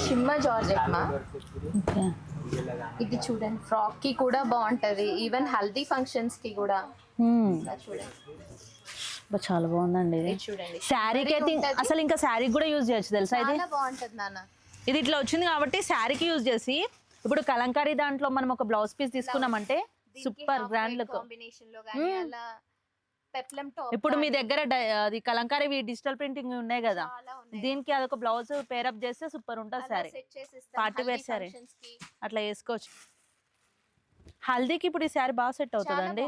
Shimmer georgette మా. Okay. ఇది చూడండి ఫ్రాక్ కి కూడా బాగుంటది, ఈవెన్ హల్దీ ఫంక్షన్స్ కి కూడా. ఇలా చూడండి, చాలా బాగుందండి ఇది. ఇది చూడండి శారీకి అయితే అసలు ఇంకా శారీకి కూడా యూజ్ చేయొచ్చు తెలుసా ఇది. చాలా బాగుంటది నాన్న. ఇది ఇట్లా వచ్చింది కాబట్టి శారీకి యూజ్ చేసి ఇప్పుడు కలంకారీ దాంట్లో మనం ఒక బ్లౌజ్ పీస్ తీసుకున్నామంటే సూపర్ గ్రాండ్ లుక్. కాంబినేషన్ లో గానీ అలా పెప్లం టాప్. ఇప్పుడు మీ దగ్గర అది కలంకారీ డిజిటల్ ప్రింటింగ్ ఉన్నాయి కదా, దీనికి అదొక బ్లౌజ్ పేరప్ చేస్తే సూపర్ ఉంటుంది శారీ. పార్టీ వేర్ శారీ అట్లా వేసుకోవచ్చు. హల్దీకి ఇప్పుడు ఈ శారీ బాగా సెట్ అవుతుందండి.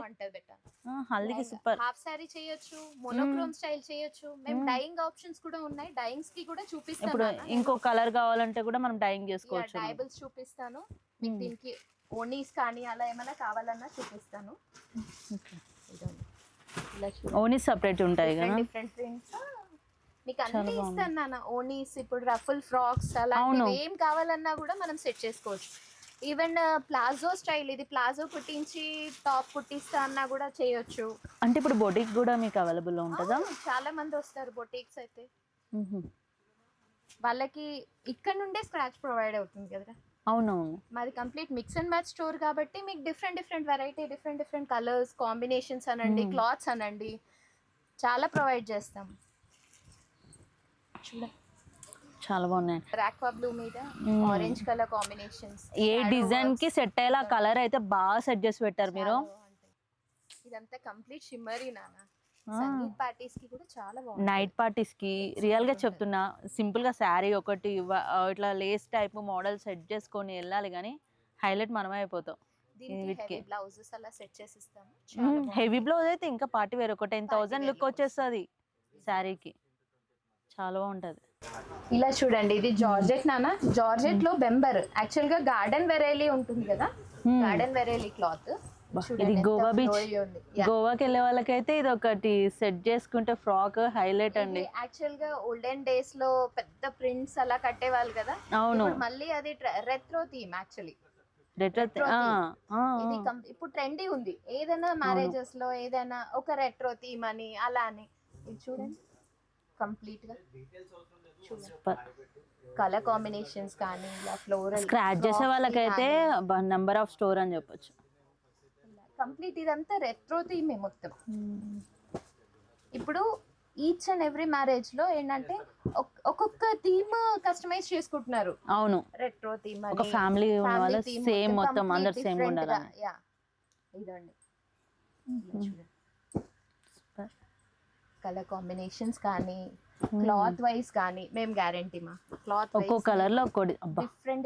హల్దీకి సూపర్. హాఫ్ శారీ చేయొచ్చు, మోనోక్రోమ్ స్టైల్ చేయొచ్చు. మేము డైయింగ్ ఆప్షన్స్ కూడా ఉన్నాయి, డైయింగ్స్ కి కూడా చూపిస్తాను. ఇప్పుడు ఇంకో కలర్ కావాలంటే కూడా మనం డైయింగ్ చేసుకోవచ్చు. డైబుల్స్ చూపిస్తాను మీకు, దీనికి ఓనీస్ కానీ అలా ఏమైనా కావాలన్నా చూపిస్తాను. ఓనీస్ సెపరేట్ ఉంటాయి కదా, డిఫరెంట్ ప్రింట్స్ మీకు అన్ని ఇస్తాను నాన్న. ఓనీస్ ఇప్పుడు రఫుల్ ఫ్రాక్స్ అలా ఏం కావాలన్నా కూడా మనం సెట్ చేసుకోవచ్చు. ఈవెన్ ప్లాజో స్టైల్, ఇది ప్లాజో కుట్టించి టాప్ కుట్టిస్తా అన్నా కూడా చేయొచ్చు. అంటే ఇప్పుడు బొటిక్ కూడా మీకు అవైలబుల్ ఉంటుందా? చాలా మంది వస్తారు బొటిక్స్ అయితే, వాళ్ళకి ఇక్కడ నుండే స్క్రాచ్ ప్రొవైడ్ అవుతుంది కదా. అవునవును, మాది complete mix and match store కాబట్టి మీకు different variety, different colours combinations అనండి, క్లాత్స్ అనండి, చాలా ప్రొవైడ్ చేస్తాం. చూడండి చాలా బాగున్నాయి. రాక్వా బ్లూ మీద ఆరెంజ్ కలర్ కాంబినేషన్స్, ఏ డిజైన్ కి సెట్ అయ్యేలా కలర్ అయితే బాగా సెట్ చేసి పెట్టారు మీరు. ఇదంతా కంప్లీట్ షిమ్మరీ నాన్న. సంగీత్ పార్టీస్ కి కూడా చాలా బాగుంది. నైట్ పార్టీస్ కి రియల్ గా చెప్తున్నా, సింపుల్ గా శారీ ఒకటి ఇట్లా లేస్ టైప్ మోడల్ సెట్ చేసుకొని వెళ్ళాలి, కానీ హైలైట్ మనమే అయిపోతాం. బ్లౌజెస్ అలా సెట్ చేసి ఇస్తాము. హెవీ బ్లౌజ్ అయితే ఇంకా పార్టీ వేర్ ఒక 10,000 లుక్ వచ్చేస్తుంది శారీకి, చాలా బాగుంటది. ఇలా చూడండి, ఇది జార్జెట్ నాన్న. జార్జెట్ లో బెంబర్, యాక్చువల్ గా గార్డెన్ వెరైలీ ఉంటుంది కదా, గార్డెన్ వెరైలీ క్లాత్. ఇది గోవా బీచ్, గోవాకి వెళ్ళే వాళ్ళకైతే ఇది ఒకటి సెట్ చేసుకుంటే ఫ్రాక్ హైలైట్ అండి. యాక్చువల్ గా ఓల్డెన్ డేస్ లో పెద్ద ప్రింట్స్ అలా కట్టేవాళ్ళు కదా. అవును, మళ్ళీ అది రెట్రో థీమ్ యాక్చువల్లీ. ఇప్పుడు ట్రెండీ ఉంది, ఏదైనా మ్యారేజెస్ లో ఏదైనా ఒక రెట్రో థీమ్ అని అలా అని. ఇది చూడండి కంప్లీట్ గా కలర్ కాంబినేషన్స్ కానీ ఇలా ఫ్లోరల్. స్క్రాచ్ చేసే వాళ్ళకైతే నెంబర్ ఆఫ్ స్టోర్ అని చెప్పొచ్చు. కంప్లీట్ ఇదంతా రెట్రో థీమ్ మొత్తం. ఇప్పుడు ఈచ్ అండ్ ఎవ్రీ మ్యారేజ్ లో ఏంటంటే ఒక్కొక్క థీమ్ కస్టమైజ్ చేసుకుంటున్నారు. అవును, రెట్రో థీమ్, ఒక ఫ్యామిలీ సేమ్ మొత్తం అందరు సేమ్ ఉండాలి. ఇదండి కలర్ కాంబినేషన్స్ కానీ క్లాత్ వైస్ కానీ మేము గ్యారంటీ మా. క్లాత్ ఒక్కో కలర్ లో ఒక్కోటి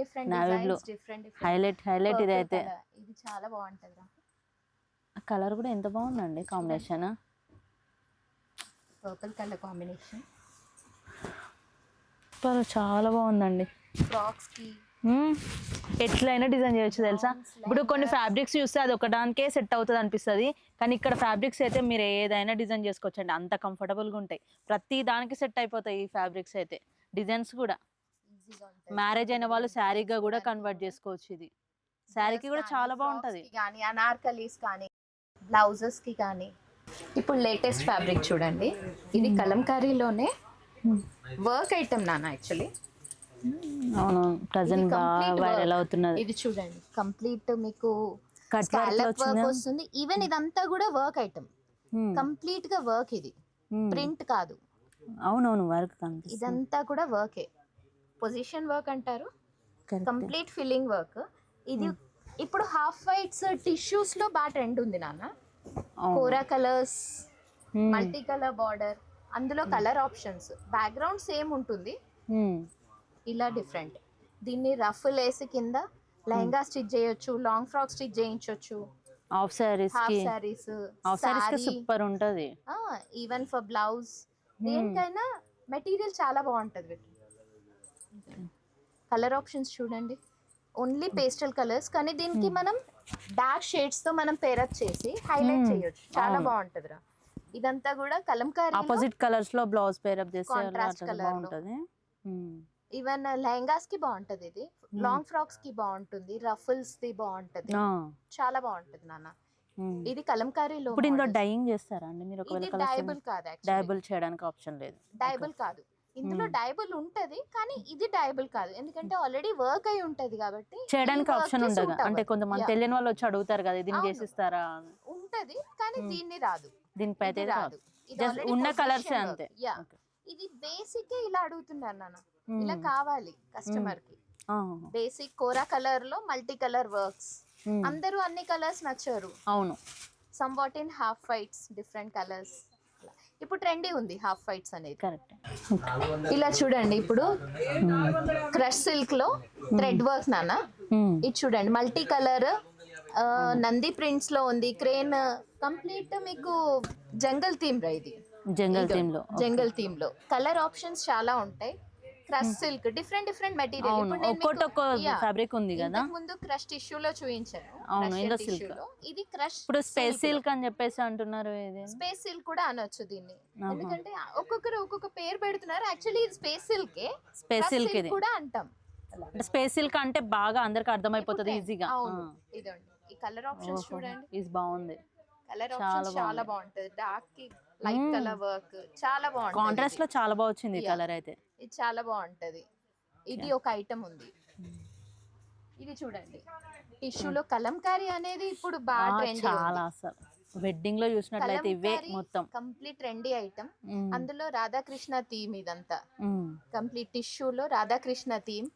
డిఫరెంట్ హైలైట్. ఇదైతే ఇది చాలా బాగుంటది. కలర్ కూడా ఎంత బాగుందండి కాంబినేషన్, పర్పుల్ కలర్ కాంబినేషన్ చాలా బాగుందండి. ఫ్రాక్స్ కి ఎట్లయినా డిజైన్ చేయొచ్చు తెలుసా. ఇప్పుడు కొన్ని ఫ్యాబ్రిక్స్ చూస్తే అది ఒకదానికే సెట్ అవుతుంది అనిపిస్తుంది, కానీ ఇక్కడ ఫ్యాబ్రిక్స్ అయితే మీరు ఏదైనా డిజైన్ చేసుకోవచ్చు అండి, అంత కంఫర్టబుల్గా ఉంటాయి. ప్రతి దానికి సెట్ అయిపోతాయి ఈ ఫ్యాబ్రిక్స్ అయితే. డిజైన్స్ కూడా మ్యారేజ్ అయిన వాళ్ళు శారీగా కూడా కన్వర్ట్ చేసుకోవచ్చు. ఇది శారీకి కూడా చాలా బాగుంటుంది. కానీ అనార్కలీస్ కానీ బ్లౌజెస్ కి కానీ. ఇప్పుడు లేటెస్ట్ ఫ్యాబ్రిక్ చూడండి, ఇది కలంకారీలోనే వర్క్ ఐటమ్ నాన్న. యాక్చువల్లీ అవును, ప్రెజెంట్ బాగా వైరల్ అవుతున్నది. ఇది చూడండి కంప్లీట్ మీకు స్కాలప్ వర్క్ వస్తుంది. ఈవెన్ ఇదంతా కూడా వర్క్ ఐటమ్, కంప్లీట్ గా వర్క్. ఇది ప్రింట్ కాదు. అవునవును, వర్క్. ఇదంతా కూడా వర్కే, పొజిషన్ వర్క్ అంటారు, కంప్లీట్ ఫిల్లింగ్ వర్క్. ఇది ఇప్పుడు హాఫ్ వైట్స్ టిష్యూస్ లో బాగా ట్రెండ్ ఉంది నాన్న. Kora colours, multi colour border, అందులో కలర్ ఆప్షన్స్, బ్యాక్గ్రౌండ్ సేమ్ ఉంటుంది, ఇలా డిఫరెంట్. దీన్ని రఫ్ లేస్ కింద లెహంగా స్టిచ్ చేయొచ్చు, లాంగ్ ఫ్రాక్ స్టిచ్ చేయించవచ్చు, హాఫ్ సారీస్ సూపర్ ఉంటది. ఈవెన్ ఫర్ బ్లౌజ్ దేనికైనా మెటీరియల్ చాలా బాగుంటది. కలర్ ఆప్షన్స్ చూడండి, ఓన్లీ పేస్టల్ కలర్స్, కానీ దీనికి మనం డార్క్ షేడ్స్ తో మనం పేరప్ చేసి హైలైట్ చేయొచ్చు, చాలా బాగుంటది రా. ఇదంతా కూడా కలంకారీ ఆపోజిట్ కలర్స్ లో బ్లౌజ్ పేరప్ చేస్తే కాంట్రాస్ట్ కలర్ బాగుంటది. ఈవెన్ లెహంగాస్ కి బాగుంటది, ఇది లాంగ్ ఫ్రాక్స్ కి బాగుంటుంది, రఫుల్స్ ది బాగుంటది, చాలా బాగుంటది నాన్న. ఇది కలంకారీలో. ఇప్పుడు ఇందులో డైయింగ్ చేస్తారా అండి మీరు? ఇది డైబుల్ కాదు, డైబుల్ చేయడానికి ఆప్షన్ లేదు. డైబుల్ కాదు, ఇందులో డైబుల్ ఉంటది కానీ ఇది డైబుల్ కాదు, ఎందుకంటే ఆల్రెడీ వర్క్ అయి ఉంటది కాబట్టి చేయడానికి ఆప్షన్ ఉండదు. అంటే కొంతమంది తెలియని వాళ్ళు వచ్చి అడుగుతారు కదా, దీన్ని చేసిస్తారా ఉంటది కానీ దీన్ని రాదు, దీనిపై అయితే రాదు. జస్ట్ ఉన్న కలర్స్ అంతే. ఇది బేసిక్ ఇలా అడుగుతున్నారు నాన్న, ఇలా కావాలి కస్టమర్ కి. ఆహా. బేసిక్ కోరా కలర్ లో మల్టీ కలర్ వర్క్స్. అందరూ అన్ని కలర్స్ నచ్చారు. అవును. Some what in half whites, different colours. ఇప్పుడు ట్రెండీ ఉంది హాఫ్ వైట్స్ అనేది. కరెక్ట్. ఇలా చూడండి, ఇప్పుడు క్రష్ సిల్క్ లో థ్రెడ్ వర్క్ నాన్న. ఇది చూడండి మల్టీ కలర్ నంది ప్రింట్స్ లో ఉంది, క్రేన్ కంప్లీట్ మీకు జంగల్ థీమ్ రా ఇది. జంగల్ థీమ్ లో కలర్ ఆప్షన్స్ చాలా ఉంటాయి. Crush silk different material. Fabric ఉంది కదా, ముందు క్రష్ టిష్యూ లో చూపించాను. అవును, ఇందులో సిల్క్. ఇది క్రష్ ఇప్పుడు స్పేస్ సిల్క్ అని చెప్పేసి అంటున్నారు. ఇది స్పేస్ సిల్క్ కూడా అనొచ్చు దీన్ని, ఎందుకంటే ఒక్కొక్కరు ఒక్కొక్క పేరు పెడుతున్నారు. యాక్చువల్లీ ఇది స్పేస్ సిల్క్. స్పేస్ సిల్క్ ఇది కూడా అంటాం. స్పేస్ సిల్క్ అంటే బాగా అందరికి అర్థమైపోతుంది ఈజీగా. ఇదండి ఈ కలర్ ఆప్షన్స్ చూడండి, ఇది బాగుంది. కలర్ ఆప్షన్స్ చాలా బాగుంటది. డార్క్ కి లైట్ కలర్ వర్క్ చాలా బాగుంటది. కాంట్రాస్ట్ లో చాలా బాగా వచ్చింది కలర్ అయితే. ఇది చాలా బాగుంటది. ఇది ఒక ఐటమ్ ఉంది. ఇది చూడండి టిష్యూలో కలంకారీ అనేది ఇప్పుడు బాగా ట్రెండ్. చాలా అసలు వెడ్డింగ్ లో చూసినట్లయితే ఇవే మొత్తం కంప్లీట్ ట్రెండీ ఐటమ్. అందులో రాధాకృష్ణ థీమ్, ఇదంతా కంప్లీట్ టిష్యూలో రాధాకృష్ణ థీమ్.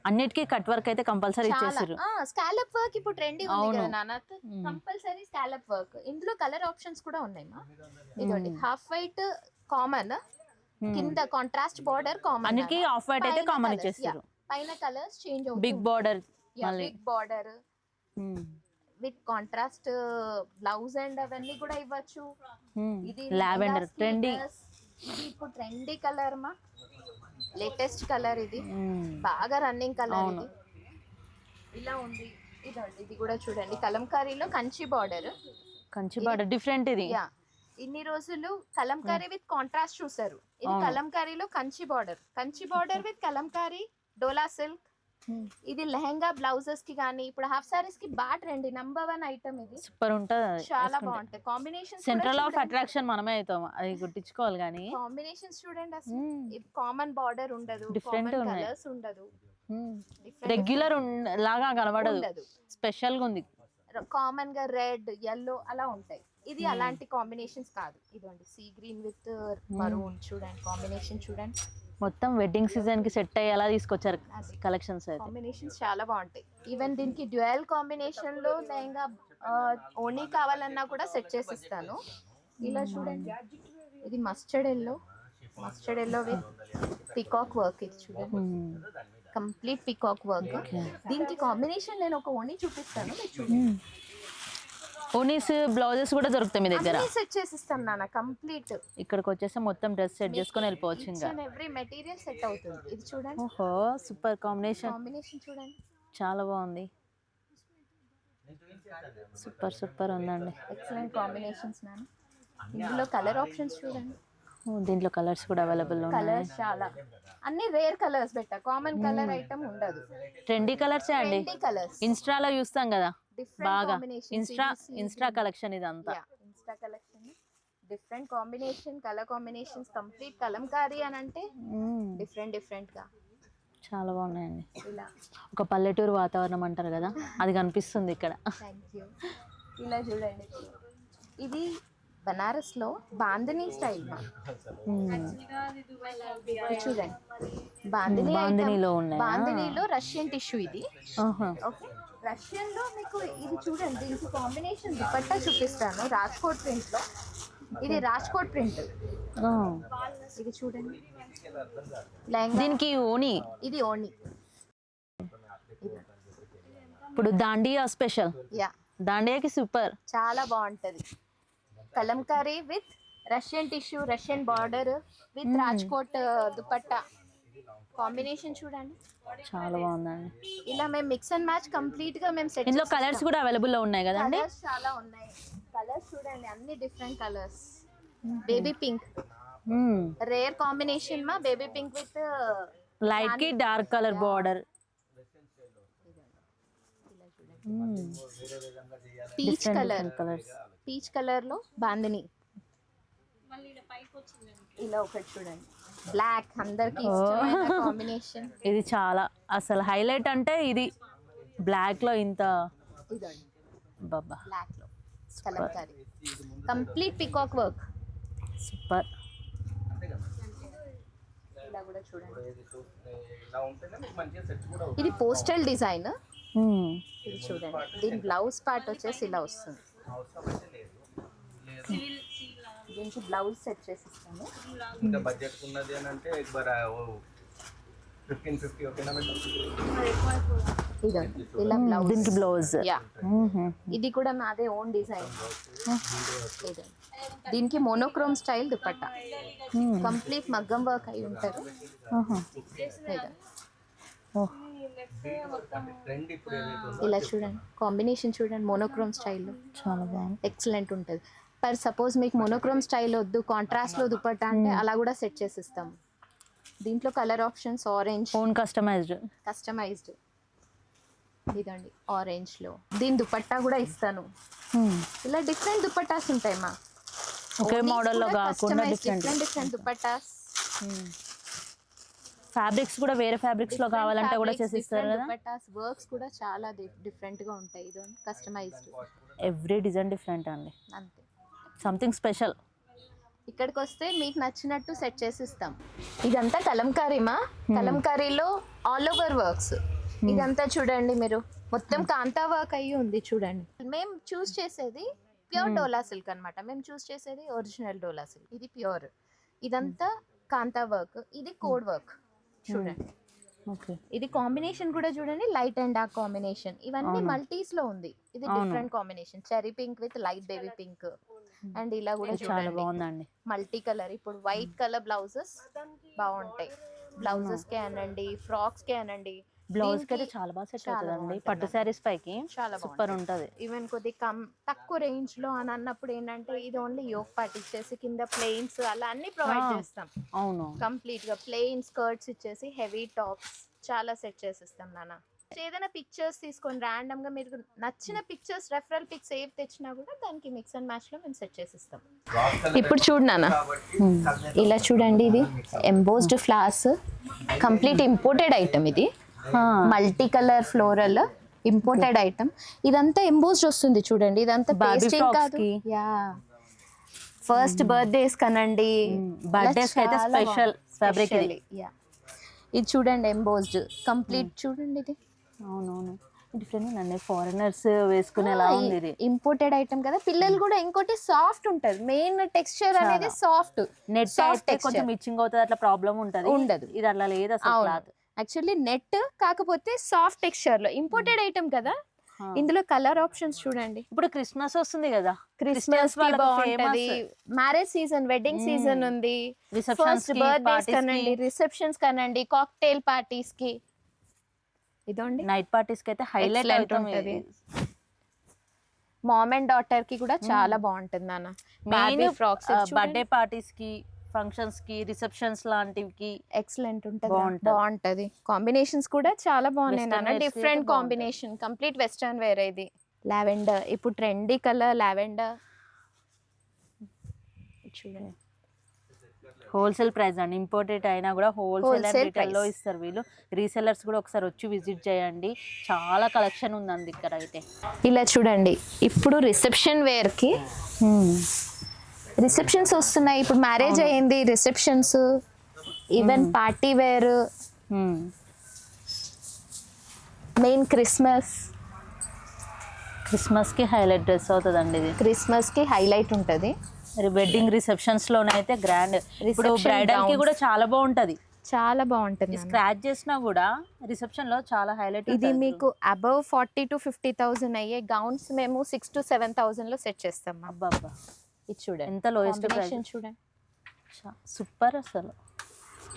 అన్నిటికీ కట్ వర్క్ అయితే కంపల్సరీ ఇచ్చేసారు. స్కాలప్ వర్క్ ఇప్పుడు ట్రెండీ ఉంది కదా నాన్న, కంపల్సరీ స్కాలప్ వర్క్. ఇందులో కలర్ ఆప్షన్స్ కూడా ఉన్నాయి మా. ఇదండి హాఫ్ వైట్ కామన్, కింద కాంట్రాస్ట్ బార్డర్ కామన్. అన్నిటికీ ఆఫ్ వైట్ అయితే కామన్ ఇచ్చేసారు. పైన కలర్స్ చేంజ్ అవుతాయి. Big border, big border with contrast blouse and అవన్నీ కూడా ఇవ్వచ్చు. ఇది లావెండర్ ట్రెండీ. ఇది ఇప్పుడు ట్రెండీ కలర్ మా, లేటెస్ట్ కలర్. ఇది బాగా రన్నింగ్ కలర్. ఇది ఇలా ఉంది. ఇదండి ఇది కూడా చూడండి కలంకారీలో కంచి బార్డర్. డిఫరెంట్ ఇది. ఇన్ని రోజులు కలంకారీ విత్ కాంట్రాస్ట్ చూసారు. ఇది కలంకారీలో Kanchi border with kalamkari dola silk. ఇది లెహంగా బ్లౌజెస్ కి గానీ ఇప్పుడు హాఫ్ సారీస్ కి బాగా ట్రెండీ. నంబర్ 1 ఐటమ్ ఇది. సూపర్ ఉంటది, చాలా బాగుంటాయి కాంబినేషన్. సెంట్రల్ ఆఫ్ అట్రాక్షన్ మనమే అవుతాం, అది గుర్తించుకోవాలి. కానీ కాంబినేషన్స్ చూడండి అసలు. ఇది కామన్ బార్డర్ ఉండదు, డిఫరెంట్ కలర్స్ ఉండదు, రెగ్యులర్ లాగా కనబడదు, స్పెషల్ గా ఉంది. కామన్ గా రెడ్ yellow అలా ఉంటాయి. ఇది అలాంటి కాంబినేషన్స్ కాదు. ఇదండి సీ గ్రీన్ విత్ మరూన్ చూడండి, కాంబినేషన్ చూడండి. మొత్తం వెడ్డింగ్ సీజన్ కి సెట్ అయ్యేలా తీసుకొచ్చారు కలెక్షన్స్. కాంబినేషన్స్ చాలా బాగుంటాయి. ఈవెన్ దీనికి డ్యూయల్ కాంబినేషన్ లో లెహంగా ఓనీ కావాలన్నా కూడా సెట్ చేసి ఇస్తాను. ఇలా చూడండి, ఇది mustard yellow with peacock work. ఇది చూడండి కంప్లీట్ పికాక్ వర్క్. దీనికి కాంబినేషన్ నేను ఒక ఓనీ చూపిస్తాను, మీరు చూడండి. ఓనీస్ బ్లౌజెస్ కూడా దొరుకుతాయి మీ దగ్గర? సెట్ చేసి ఇస్తాను నాన్న కంప్లీట్. ఇక్కడికి వచ్చేసి మొత్తం డ్రెస్ సెట్ చేసుకొని వెళ్ళిపోవచ్చు. ఇంకా ఎవ్రీ మెటీరియల్ సెట్ అవుతుంది. ఇది చూడండి, ఓహో సూపర్ కాంబినేషన్ చూడండి చాలా బాగుంది. సూపర్ ఉందండి. ఎక్సలెంట్ కాంబినేషన్స్ నాన్న. ఇందులో కలర్ ఆప్షన్స్ చూడండి. దీంట్లో కలర్స్ కూడా అవైలబుల్ ఉన్నాయి. కలర్స్ చాలా, అన్ని రేర్ కలర్స్ పెట్టా, కామన్ కలర్ ఐటమ్ ఉండదు. ట్రెండీ కలర్స్ అండి. ఇన్స్టాలో చూస్తాం కదా బాగా, ఇన్స్టా కలెక్షన్ ఇదంతా. Insta collection different combination, colour combinations complete Kalamkari అని అంటే డిఫరెంట్ గా చాలా బాగున్నాయండి. ఇలా ఒక పల్లెటూరు వాతావరణం అంటారు కదా, అది కనిపిస్తుంది ఇక్కడ. Thank you. ఇలా చూడండి, ఇది బనారస్ లో బాందినీ స్టైల్. చూడండి బాందినీలో రష్యన్ టిష్యూ. ఇది ఓకే, రష్యన్ లో మీకు ఇది చూడండి. దీనికి కాంబినేషన్ దుపట్టా చూపిస్తాను. రాజ్కోట్ ప్రింట్ లో, ఇది రాజ్కోట్ ప్రింట్. ఇది చూడండి దీనికి ఓనీ. ఇది ఓనీ. ఇప్పుడు దాండియా స్పెషల్. దాండియాకి సూపర్, చాలా బాగుంటది. Kalamkari with Russian tissue, Russian border with Rajkot dupatta combination చూడండి, చాలా బాగుందండి. ఇలా మేము మిక్స్ అండ్ మ్యాచ్ కంప్లీట్ గా మేము సెట్. ఇందులో కలర్స్ కూడా అవైలబుల్ లో ఉన్నాయి కదండి? చాలా ఉన్నాయి కలర్స్ చూడండి, అన్ని different colours. Baby pink rare combination మా, బేబీ పింక్ విత్ లైట్ కి dark colour border. Peach colour లో బాందిని. ఇలా ఒకటి చూడండి, బ్లాక్ అందరికి ఇష్టమైన కాంబినేషన్. ఇది చాలా అసలు హైలైట్ అంటే ఇది బ్లాక్ లో ఇంత ఇదండి బాబా బ్లాక్ లో Kalamkari complete peacock work. Super. ఇలా కూడా చూడండి, ఇది పోస్టల్ డిజైన్. ఇది చూడండి, దీని బ్లౌజ్ పార్ట్ వచ్చేసి ఇలా వస్తుంది. దీనికి బ్లౌజ్ సెట్ చేసి ఇస్తాము. ఇంకా బడ్జెట్ ఉన్నది అని అంటే 1550 ఓకేనా మేడం? ఇదండి ఇలా బ్లౌజ్, దీనికి బ్లౌజ్. యా ఇది కూడా మాదే ఓన్ డిజైన్. ఇదండి దీనికి మోనోక్రోమ్ స్టైల్ దుపట్టా, కంప్లీట్ మగ్గం వర్క్ అయి ఉంటారు. ట్రెండ్ ఇప్పుడు ఏదైతే ఉందో ఇలా చూడండి, కాంబినేషన్ చూడండి, మోనోక్రోమ్ స్టైల్లో చాలా బాగుంది. ఎక్సలెంట్ ఉంటుంది. పర్ సపోజ్ మీకు మోనోక్రోమ్ స్టైల్ వద్దు, కాంట్రాస్ట్లో దుపట్టా అంటే అలా కూడా సెట్ చేసి ఇస్తాం. దీంట్లో colour options orange, own customised. ఇదండి ఆరెంజ్లో దీని దుపట్టా కూడా ఇస్తాను. ఇలా డిఫరెంట్ దుపట్టాస్ ఉంటాయి మా, ఒకే మోడల్లో కాకుండా డిఫరెంట్ దుపట్టాస్. ఫ్యాబ్రిక్స్ కూడా వేరే ఫ్యాబ్రిక్స్ లో కావాలంటే కూడా చేసి ఇస్తారు కదా. దుపట్టాస్ వర్క్స్ కూడా చాలా డిఫరెంట్ గా ఉంటాయి. ఇదండి కస్టమైజ్డ్, ఎవ్రీ డిజైన్ డిఫరెంట్ అండి, అంతే సంథింగ్ స్పెషల్. ఇక్కడికి వస్తే మీకు నచ్చినట్టు సెట్ చేసి ఇస్తాం. ఇదంతా కలంకారీమా, కలంకారీలో ఆల్ ఓవర్ వర్క్స్. ఇదంతా చూడండి మీరు, మొత్తం కాంతా వర్క్ అయ్యి ఉంది చూడండి. మేము చూస్ చేసేది ప్యూర్ డోలా సిల్క్ అన్నమాట. మేము చూస్ చేసేది ఒరిజినల్ డోలా సిల్క్, ఇది ప్యూర్. ఇదంతా కాంతా వర్క్, ఇది కోడ్ వర్క్ చూడండి. ఓకే, ఇది కాంబినేషన్ కూడా చూడండి, లైట్ అండ్ డార్క్ కాంబినేషన్. ఇవన్నీ మల్టీస్ లో ఉంది. ఇది different combination, cherry pink with light baby pink. And ఇలా కూడా చాలా చూడండి బాగుందండి. Multi colour. ఇప్పుడు వైట్ కలర్ బ్లౌజెస్ బాగుంటాయి, బ్లౌజెస్ కి అనండి, ఫ్రాక్స్ కి అనండి. బ్లౌజ్ కి అయితే చాలా బాగా సెట్ అవుతుందండి, పట్టు శారీస్ పైకి చాలా సూపర్ ఉంటది. ఈవెన్ కొద్ది తక్కువ రేంజ్ లో అని అన్నప్పుడు ఏంటంటే ఇది ఓన్లీ యోక్ పార్ట్ ఇచ్చేసి కింద ప్లెయిన్స్ అలా అన్ని ప్రొవైడ్ చేస్తాం. అవును, కంప్లీట్ గా ప్లెయిన్ స్కర్ట్స్ ఇచ్చేసి హెవీ టాప్స్ చాలా సెట్ చేసిస్తాం నాన్న. ఏదైనా పిక్చర్స్ తీసుకొని ర్యాండమ్ గా మీరు నచ్చిన పిక్చర్స్, రెఫరల్ పిక్స్ ఏవి తెచ్చినా కూడా దానికి మిక్స్ అండ్ మ్యాచ్ లో మేము సెట్ చేసిస్తాం. ఇప్పుడు చూడు నాన్న, ఇలా చూడండి, ఇది embossed flowers, complete imported item. ఇది multi colour floral imported item. ఇదంతా ఎంబోస్డ్ వస్తుంది చూడండి, ఇదంతా పేస్టింగ్ కాదు. యా, ఫస్ట్ బర్త్డేస్ కనండి, బర్త్డేస్ అయితే స్పెషల్ ఫ్యాబ్రిక్ ఇది. యా, ఇది చూడండి ఎంబోస్డ్ కంప్లీట్ చూడండి. ఇది అవునవును, డిఫరెంట్ అండి, ఫారినర్స్ వేసుకునేలా ఉంది. ఇది ఇంపోర్టెడ్ ఐటమ్ కదా, పిల్లలు కూడా. ఇంకోటి సాఫ్ట్ ఉంటది, మెయిన్ టెక్స్చర్ అనేది సాఫ్ట్. నెట్ అయితే కొంచెం ఇచ్చింగ్ అవుతుంది, అట్లా ప్రాబ్లం ఉంటది. ఉండదు, ఇది అట్లా లేదు అసలు. యాక్చువల్లీ నెట్ కాకపోతే సాఫ్ట్ టెక్స్చర్ లో ఇంపోర్టెడ్ ఐటమ్ కదా. ఇందులో కలర్ ఆప్షన్స్ చూడండి. ఇప్పుడు క్రిస్మస్ వస్తుంది కదా, క్రిస్మస్ కి బాగుంటది, మ్యారేజ్ సీజన్, వెడ్డింగ్ సీజన్ ఉంది, ఫస్ట్ బర్త్డేస్ కనండి, రిసెప్షన్స్ కనండి, కాక్టైల్ పార్టీస్ కి, ఇదండి నైట్ పార్టీస్ కి అయితే హైలైట్ ఉంటుంది. మామ్ అండ్ డాటర్ కి కూడా చాలా బాగుంటుంది నాన్న. మెయిన్ ఫ్రాక్స్ బర్త్డే పార్టీస్ కి, ఫంక్షన్స్ కి, రిసెప్షన్స్ లాంటివి ఎక్సలెంట్ ఉంటుంది, బాగుంటది. కాంబినేషన్స్ కూడా చాలా బాగున్నాయి నాన్న, different combination, complete western wear. ఇది లావెండర్, ఇప్పుడు ట్రెండీ కలర్ లావెండర్ చూడండి. హోల్సేల్ ప్రైస్ అండి, ఇంపోర్టెడ్ అయినా కూడా హోల్సేల్ అండ్ రిటైల్ లో ఇస్తారు వీళ్ళు. రీసెల్లర్స్ కూడా ఒకసారి వచ్చి విజిట్ చేయండి, చాలా కలెక్షన్ ఉందండి ఇక్కడ అయితే. ఇలా చూడండి, ఇప్పుడు రిసెప్షన్ వేర్ కి రిసెప్షన్స్ వస్తున్నాయి. ఇప్పుడు మ్యారేజ్ అయ్యింది, receptions, even party wear, main Christmas కి హైలైట్ డ్రెస్ అవుతుందండి ఇది. క్రిస్మస్ కి హైలైట్ ఉంటుంది. వెడ్డింగ్ రిసెప్షన్స్ లోనైతే గ్రాండ్. ఇప్పుడు బ్రైడల్ కి కూడా చాలా బాగుంటది, చాలా బాగుంటుంది. స్క్రాచ్ చేసినా కూడా రిసెప్షన్ లో చాలా హైలైట్. ఇది మీకు అబవ్ 40,000 to 50,000 అయ్యే గౌన్స్ మేము 6,000 to 7,000 లో సెట్ చేస్తాం. అబ్బా, ఇది చూడండి, ఎంత లోయెస్ట్ ప్రైస్ చూడండి, సూపర్ అసలు.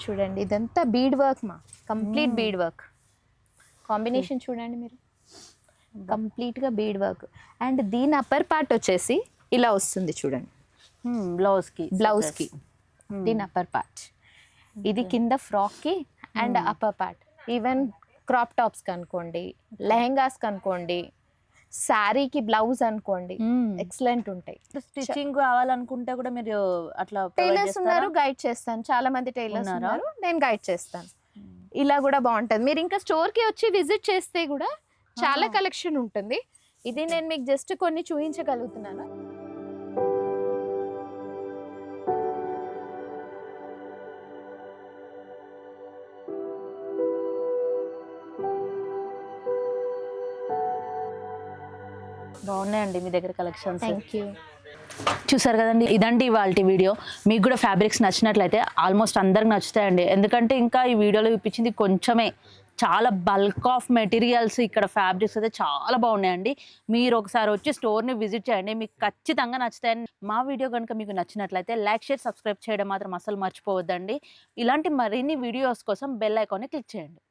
చూడండి ఇదంతా బీడ్ వర్క్ మా, కంప్లీట్ బీడ్ వర్క్. కాంబినేషన్ చూడండి మీరు, కంప్లీట్ గా బీడ్ వర్క్. అండ్ దీని అప్పర్ పార్ట్ వచ్చేసి ఇలా వస్తుంది చూడండి, బ్లౌజ్ కి దీని అప్పర్ పార్ట్. ఇది కింద ఫ్రాక్ కి and upper part. Even crop tops కనుకోండి, లెహెంగాస్ కనుకోండి, శారీకి బ్లౌజ్ అనుకోండి ఎక్సలెంట్ ఉంటాయి. స్టిచ్చింగ్ కావాలనుకుంటే కూడా మీరు అట్లా టైలర్స్ ఉన్నారు, గైడ్ చేస్తాను. చాలా మంది టైలర్స్ ఉన్నారు, నేను గైడ్ చేస్తాను. ఇలా కూడా బాగుంటుంది. మీరు ఇంకా స్టోర్ కి వచ్చి విజిట్ చేస్తే కూడా చాలా కలెక్షన్ ఉంటుంది. ఇది నేను మీకు జస్ట్ కొన్ని చూపించగలుగుతున్నాను. బాగున్నాయండి మీ దగ్గర కలెక్షన్స్. Thank you. చూసారు కదండి, ఇదండి ఇవాళ వీడియో. మీకు కూడా ఫ్యాబ్రిక్స్ నచ్చినట్లయితే ఆల్మోస్ట్ అందరికి నచ్చుతాయండి. ఎందుకంటే ఇంకా ఈ వీడియోలో చూపించింది కొంచెమే, చాలా బల్క్ ఆఫ్ మెటీరియల్స్, ఇక్కడ ఫ్యాబ్రిక్స్ అయితే చాలా బాగున్నాయండి. మీరు ఒకసారి వచ్చి స్టోర్ని విజిట్ చేయండి, మీకు ఖచ్చితంగా నచ్చుతాయండి. మా వీడియో కనుక మీకు నచ్చినట్లయితే లైక్, షేర్, సబ్స్క్రైబ్ చేయడం మాత్రం అసలు మర్చిపోవద్దండి. ఇలాంటి మరిన్ని వీడియోస్ కోసం బెల్ ఐకాన్ని క్లిక్ చేయండి.